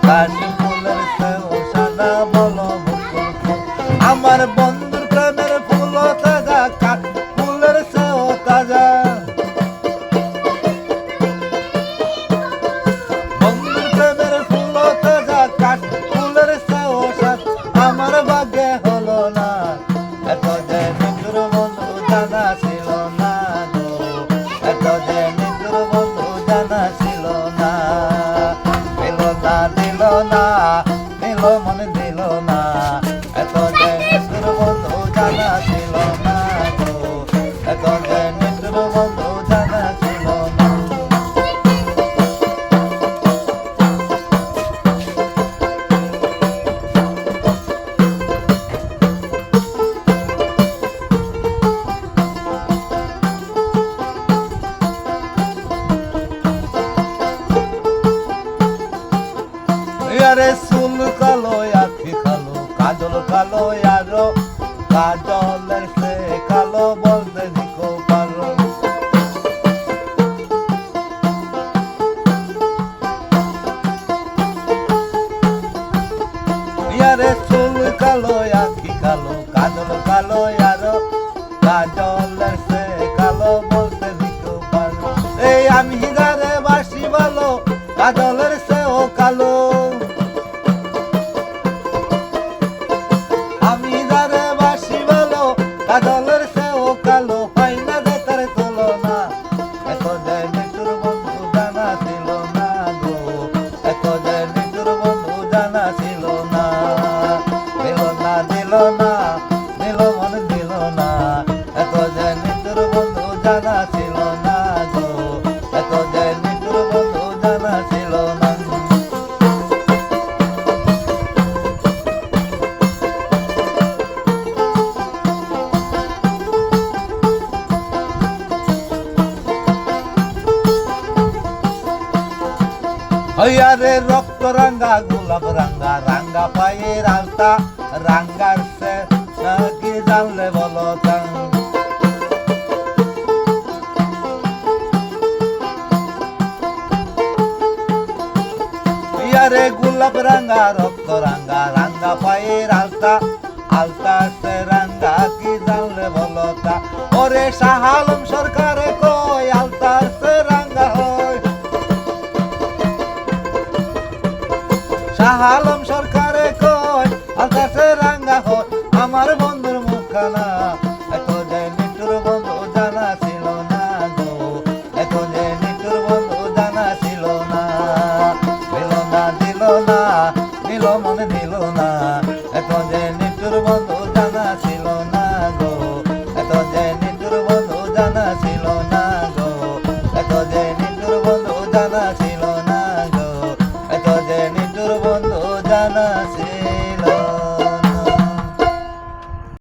কাশি ফুলের চেয়েও সাদা বলো বকুল ফুল। আমার বন্ধুর প্রেমের ফুল তাজা, কাশ ফুলের চেয়েও তাজা। বন্ধুর প্রেমের ফুল তাজা, কাশ ফুলের চেয়েও সাদা। আমার ভাগ্যে হলো না এত যে নিঠুর বন্ধু, জানা ছিল না গো। এত যে নিঠুর বন্ধু, জানা ছিল না। দিল না দিল না, দিল মনে দিল না। এত যে নিঠুর বন্ধু, জানা ছিল না গো। এত যে নিঠুর বন্ধু, জানা ছিল না। আরে চুল কালো, আখি কালো, কাজল কালো, আরো কাজলের সে কালো বলতে দিকো পারো। আরে চুল কালো, আখি কালো, কাজল কালো, আরো কাজলের সে কালো বলতে দিকো পারো। এই আমি যারে বাসি ভালো, কাজলের সেও কালো। আমি যারে বাসি ভালো, কাজলের সেও কালো। হয় না যে তার তুলনা। এত যে নিঠুর বন্ধু, জানা ছিল না গো। এত যে নিঠুর বন্ধু, জানা ছিল না। দিল না দিল না, দিল মনে দিল না। এত যে নিঠুর বন্ধু, জানা ছিল না গো। এত যে নিঠুর বন্ধু, জানা ছিল না। আরে রক্ত রাঙ্গা, গোলাপ রাঙ্গা, রাঙ্গা পায়ের আলতা, রাঙ্গার সে কি জানলে বলো তা। আরে গোলাপ রাঙ্গা, রক্ত রাঙ্গা, রাঙ্গা পায়ের আলতা, আলতা সে রাঙ্গা কি জানলে বলো তা। ওরে শাহ আলম সরকারে কয় আলতা সে রাঙ্গা হয়। শাহ আলম সরকারে কয় আলতা সে রাঙ্গা হয়। আমার বন্ধুর মুখখানা, এত যে নিঠুর বন্ধু, জানা ছিল না গো। এত যে নিঠুর বন্ধু, জানা ছিল না। দিল না দিল না, দিল মনে দিল না। এত যে নিঠুর বন্ধু, জানা ছিল না গো। এত যে নিঠুর বন্ধু, জানা ছিল না গো। এত যে নিঠুর বন্ধু, জানা ছিল না গো। এত যে নিঠুর বন্ধু, জানা